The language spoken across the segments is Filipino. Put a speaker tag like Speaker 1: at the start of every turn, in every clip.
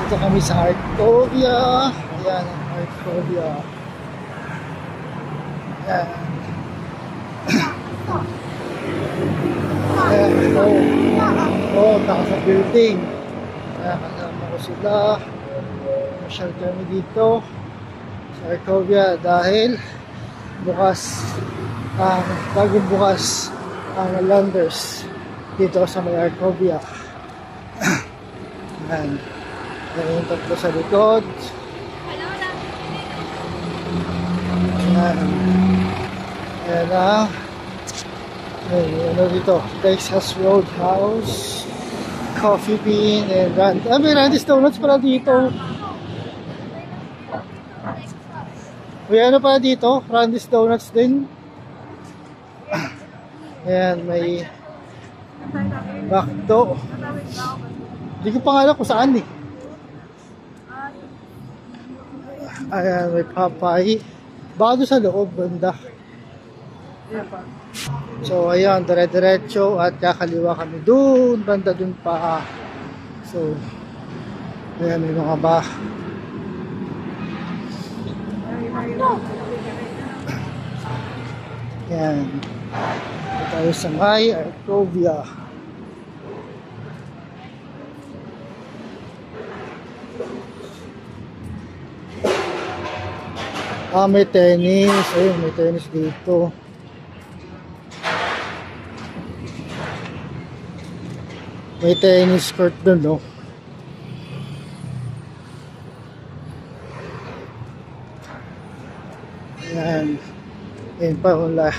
Speaker 1: Dito kami sa Arcovia. Ayan ang Arcovia. Ayan. Ayan. Takas sa building. Ayan, kasama ko sila. Masyal kami dito sa Arcovia dahil bagong bukas ang Landers dito sa may Arcovia. Ayan. Ayan yung tatlo sa likod. Ayan. Ayan na. Ayan, ano dito? Texas Roadhouse, Coffee Bean, and may Randy's Donuts pala dito. May ano pala dito? Randy's Donuts din. Ayan, may McDo. Hindi ko pa nga alam kung saan eh. Ayan, may Popeye. Baka doon sa loob, banda. So, ayan, dire-diretso at kakaliwa kami doon, banda doon pa. So, ayan, may mga ayan. Ito tayo sa may Arcovia. May tennis. Ayun, may tennis dito. May tennis court doon, no? Ayan. Ayan pa wala.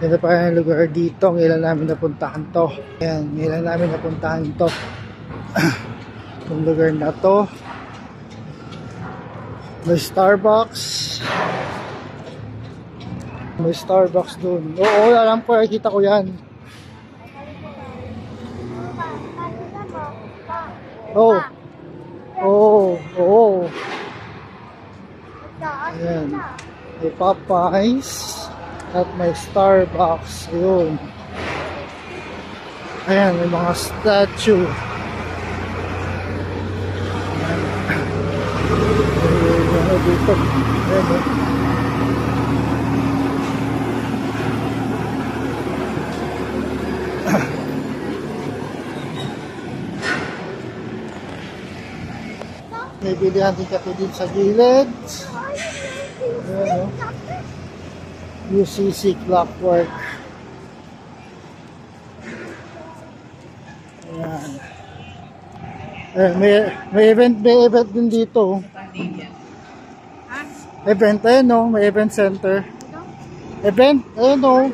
Speaker 1: Ganda pa yung lugar dito. Ngayon namin napuntahan to. Ayan, ngayon namin napuntahan to. Yung lugar na to. May Starbucks. May Starbucks doon. Oo, alam ko. Kita ko yan. Oh. Oh. Oh. Ayan. May Popeyes. At may Starbucks. Ayun. Ayan, may mga statue. Dito. Ayan, may bilihan din kape din sa gilid. Ayan, UCC Clockwork. Ayan. Ayan, may event din dito. Event, ayun no, may event center. Event, ayun no.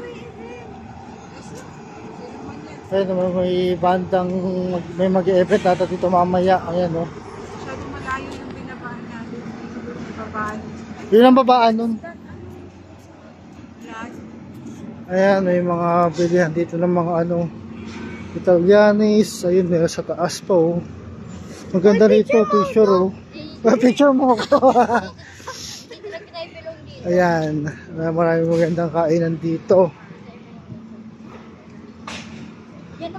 Speaker 1: Ayun no, may bandang, may mag-event nata dito mamaya. Ayan no.
Speaker 2: Masyadong malayo yung binabaan natin. Babaan.
Speaker 1: Yun ang babaan nun. Ayan, may mga bilihan dito ng mga ano, Italianis. Ayun, meron sa taas pa oh. Maganda rito, picture oh. Picture mo ko. Ayan, maraming magandang kainan dito.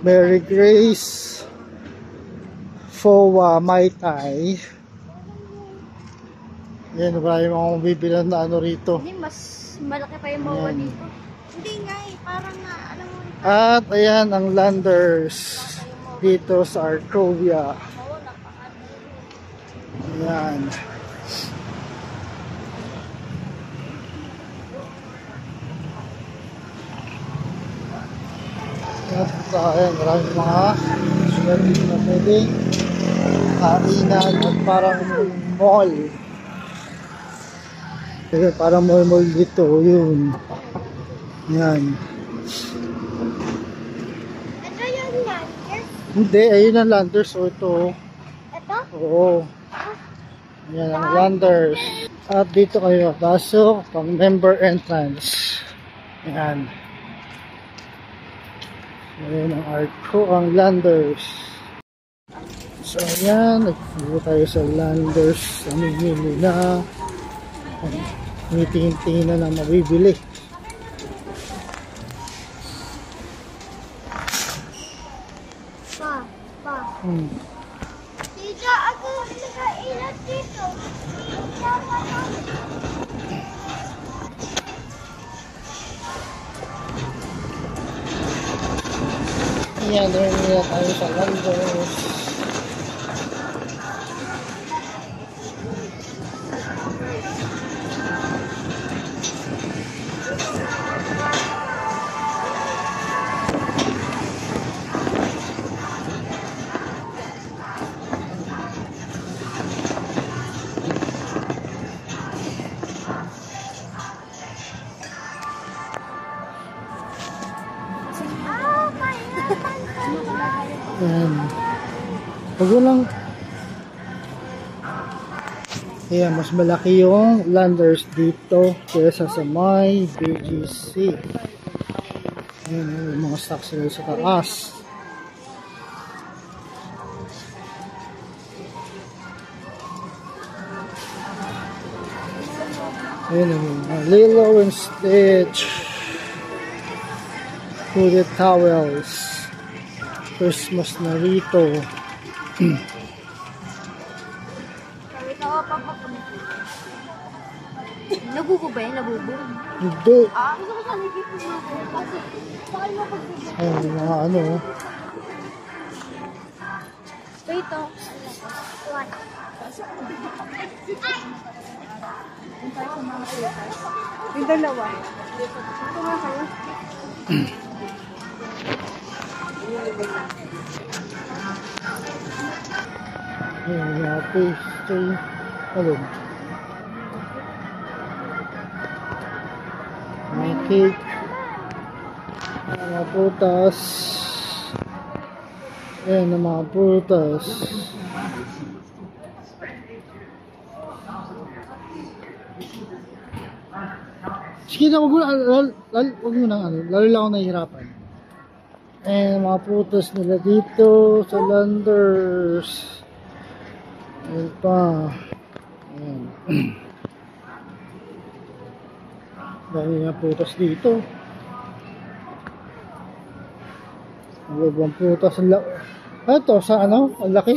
Speaker 1: Mary Grace, Fowa, Mai Tai. Ayan, maraming mga mabibilan na ano rito.
Speaker 3: Hindi, mas malaki pa yung mawa dito. Hindi nga eh, parang alam mo.
Speaker 1: At ayan ang Landers dito sa Arcovia. Ayan. Ayan, maraming mga swerte na pwedeng kainan at parang mall. Kaya parang mall dito, yun. Ayan.
Speaker 3: Ito yung Landers?
Speaker 1: Hindi, ayun ang Landers. O ito.
Speaker 3: Ito?
Speaker 1: Oo. Ayan ang Landers. At dito kayo pasok pang member entrance. Ayan. Ayan ang Arco, ang Landers. So ayan, nagpunta tayo sa Landers. Namimili na. Tingin-tingin na mabibili.
Speaker 3: Pa.
Speaker 1: Hmm.
Speaker 3: Tija, ako
Speaker 1: Yan, nila tayo sa Landers. Yan. Huwag mo lang. Ayan, mas malaki yung Landers dito kaysa sa may BGC. Ayan, yung mga stocks nila sa taas. Ayan, Lilo and Stitch. Hooded towels. Christmas na rito.
Speaker 3: Nabubo ba yan? Nabubo?
Speaker 1: Hindi.
Speaker 3: Gusto ko sana ikip mo ako. Kasi, bakit mo pagbibigay?
Speaker 1: Ayan, yung mga ano.
Speaker 3: Wait, oh. What?
Speaker 2: Yung dalawa. Ito nga kayo.
Speaker 1: Ayan, yung mga pastry. Alin? Mga cake. Mga prutas. Ayan, yung mga prutas. Sige na, huwag mo na, lalo lang ako nahihirapan. Ayan, mga prutas nila dito sa Landers. Ayan pa. Ayan. Dami nga prutas dito. Ang ibang prutas. Ito, sa ano? Ang laki.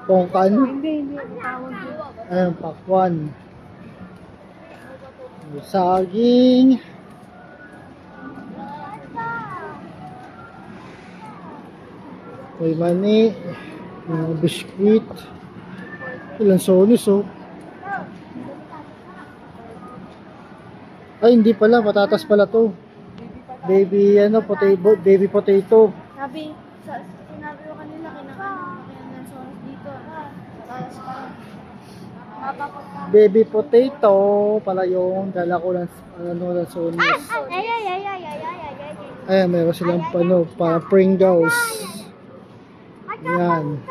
Speaker 1: Pongkan.
Speaker 2: Hindi. Tawag ko.
Speaker 1: Ayan, pakwan. Saging. May mani. Mga biskuit. Ilang sonis, oh. Ay, hindi pala. Patatas pala to. Baby, baby potato.
Speaker 3: Sabi ko kanila, kinakain ng sauce dito. Tapos parang,
Speaker 1: Baby potato pala yung dala ko ng ng sonis.
Speaker 3: ay.
Speaker 1: Ayan, meron silang para Pringles. Ayan.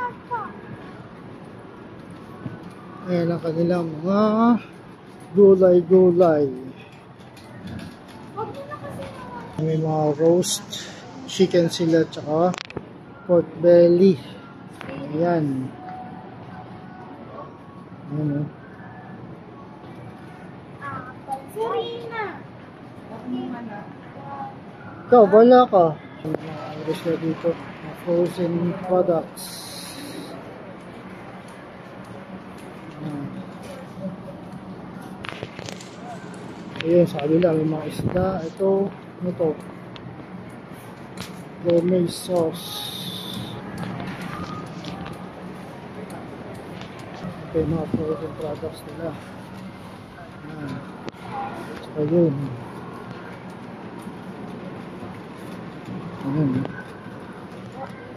Speaker 1: Ayan ang kanilang mga gulay-gulay. May mga roast chicken sila tsaka pork belly. Ayan. Ayan, oh.
Speaker 3: Serena!
Speaker 1: Ikaw, wala ka. Mga iris na dito. Mga frozen products. Ayan, sa kabila may mga isda. Ito, ano to? Gourmet sauce. Ito yung mga frozen products nila. Ayan. Saka yun. Ayan.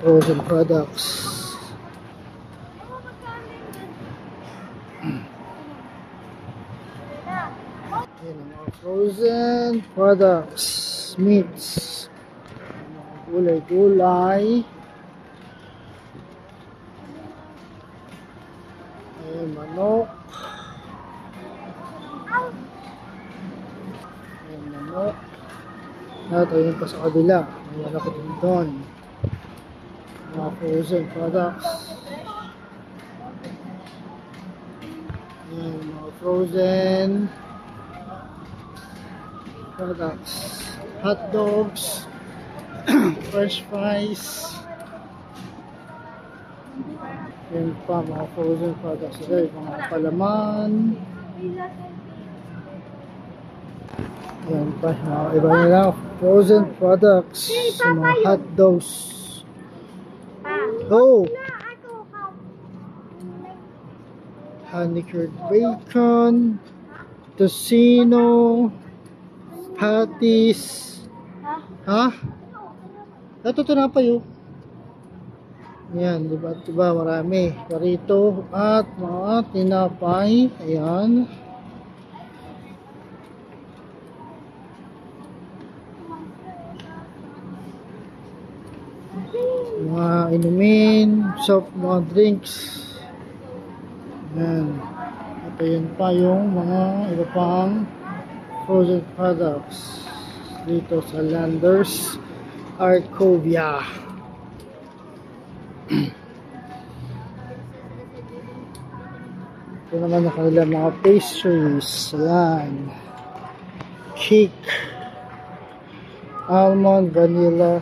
Speaker 1: Frozen products. Ayan, mga frozen products. Meats. Gulay-gulay. Ayan, manok. Ayan, manok. Ayun pa sa kabila. May malaki din doon. Mga frozen products. Ayan, mga frozen products. Hot dogs. French fries. Yan pa, mga frozen products. Okay, mga palaman. Yan pa, mga iba nila. Frozen products. Sa mga hot dogs. Oh! Honey curd bacon. Tocino. Patties. Ha? Ito na pa yun. Ayan, diba marami. Parito at mga tinapay. Ayan. Mga inumin, soft, mga drinks. Ayan. At ayan pa yung mga iba pang frozen products dito sa Landers Arcovia. Ito naman ang kanilang mga pastries. Ayan. Cake. Almond, vanilla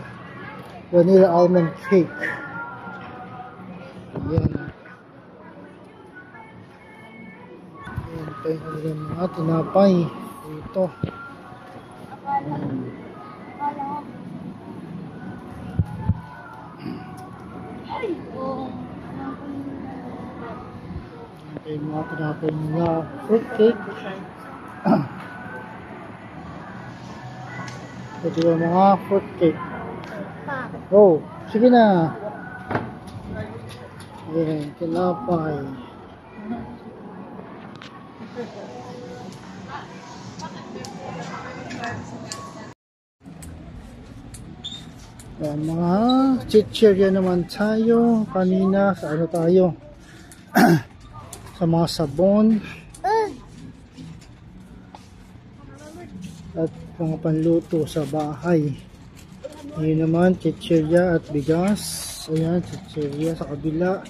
Speaker 1: almond cake. Ayan. Ayan pa yung kanilang mga tinapay. Ito. Ayan. Okay, mga tinapay nila. Fruitcake. Ito yung mga fruitcake. Oh, sige na. Ayan, tinapay. Ayan, mga chichirya naman tayo. Kanina, sa ano tayo? Sa mga sabon. At mga panluto sa bahay. Yun naman, chichirya at bigas. Ayan, chichirya sa kabila.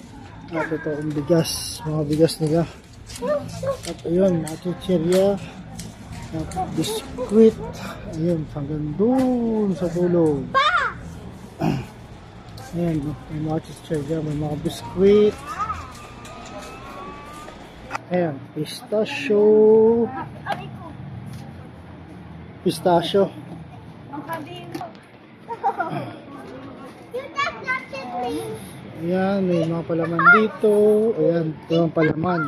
Speaker 1: At ito ang bigas. Mga bigas nila. At ayun, mga chichirya. At biskuit. Ayun, hanggang doon sa dulo. Ayan, may mga chichirya, may mga biskuit. Ayan, pistachio. Pistachio. Ayan, may mga palaman dito. Ayan, ito ang palaman.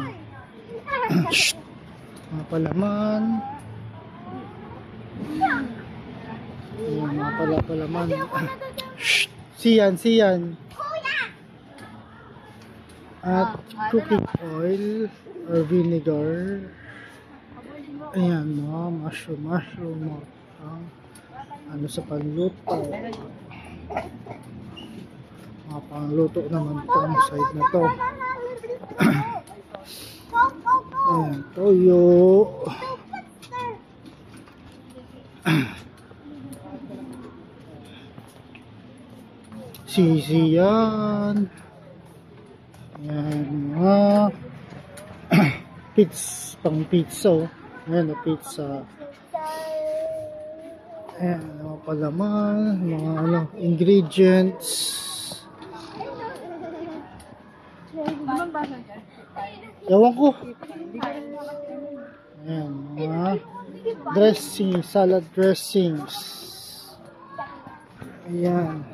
Speaker 1: Mga palaman. Ayan, mga palaman. Siyan. At cooking oil or vinegar. Ayan, mga mushroom. Ano sa panluto. Mga pangluto naman itong side na to. Ayan, toyo. Sisi yan. Ayan, mga pang pizza. Ayan, pizza. Ayan, mga palaman, mga ingredients. Ewan ko. Ayan, mga dressing, salad dressings. Ayan.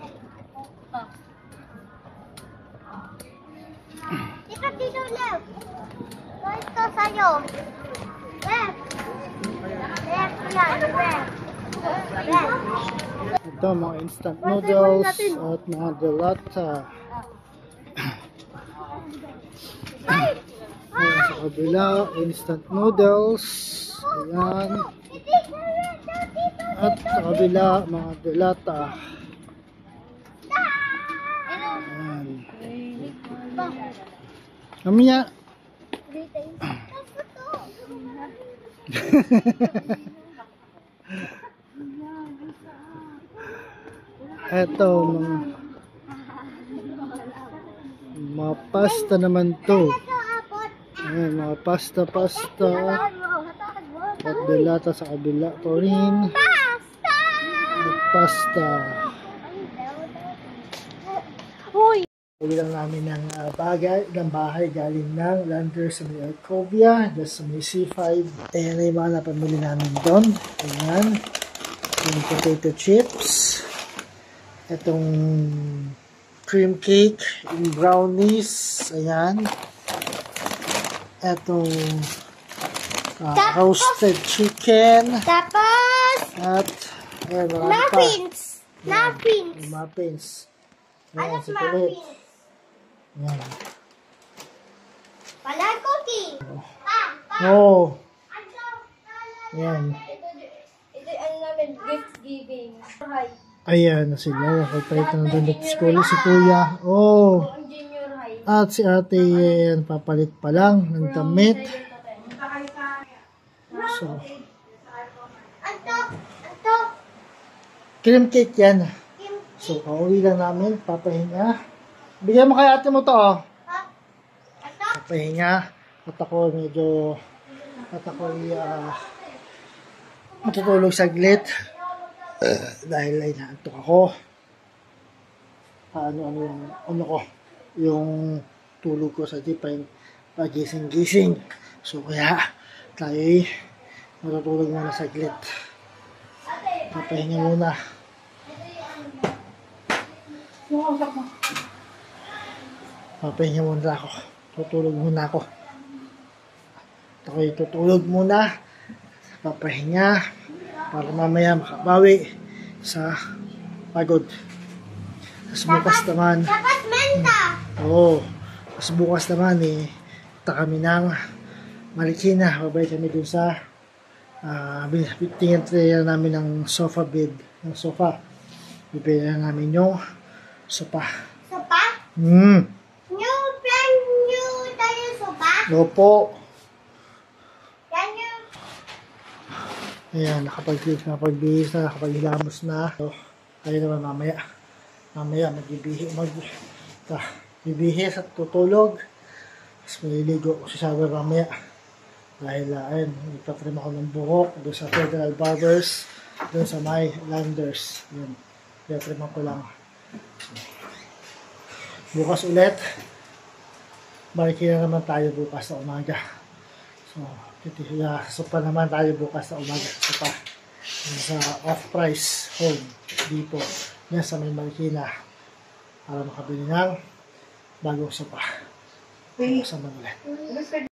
Speaker 3: Dito left. Ito sa'yo. Left. Left yan, left.
Speaker 1: Ito, mga instant noodles at mga delata. Ayan, sa kabila, instant noodles. Ayan. At sa kabila, mga delata. Ayan. Kamiya. Eto, mga pasta naman to. Ayan, mga pasta. At delata sa kabila po rin. At pasta. Uwi lang namin ng bahay galing ng Landers sa may Arcovia, just sa may C5. Ayan na yung mga napamili namin doon. Ayan. Yung potato chips. Itong cream cake, yung brownies. Ayan. Itong roasted chicken.
Speaker 3: Tapos,
Speaker 1: At ayan, marami pa.
Speaker 3: muffins.
Speaker 1: Yung muffins. Ayan, si Kulit. Ayan.
Speaker 3: Wala cookie.
Speaker 1: Oh. Ayan.
Speaker 3: Ito ano namin, gift giving. High.
Speaker 1: Ayan na sila. Nakapalita ng donut school. Si Kuya. Oh.
Speaker 3: Ang junior high.
Speaker 1: At si ate, ayan, papalit pa lang ng damit. So,
Speaker 3: Anto.
Speaker 1: cream cake yan. So, pauwi lang namin. Papahinga. Bigyan mo kay ate mo to, oh. Papahinga. At ako medyo, matutulog saglit. Dahil ay naantok ako. Yung tulog ko sa jeep ay pagising-gising. So, kaya, tayo matutulog muna saglit. Papahinga muna. Papahinga muna ako. Tutulog muna ako. Ako'y tutulog muna. Papahinga. Para mamaya makabawi sa pagod. Tapos bukas naman.
Speaker 3: Dapat menta.
Speaker 1: Oo. Tapos bukas naman punta kami ng Marikina. Babay kami dun sa tingin namin ng sofa bed. Ng sofa. Bibili na namin yung sopa.
Speaker 3: Sopa?
Speaker 1: Hmm.
Speaker 3: New tayo sopa?
Speaker 1: Opo.
Speaker 3: Yan yung...
Speaker 1: Ayan, nakapagbihis na, nakapaghilamos na. So, tayo naman mamaya. Mamaya, bibihis at tutulog. Tapos maliligo ko si Saber mamaya. Dahil, ayun, ipatrim ako ng buhok doon sa Federal Barbers, doon sa my Landers. Yun, ipatrim ko lang. Bukas ulit, Marikina naman tayo bukas sa umaga. So, pa naman tayo bukas sa umaga. Sopa. Sa off-price home depot. Yan sa may Marikina. Para makabili ng bagong sopa. Sa Manulet.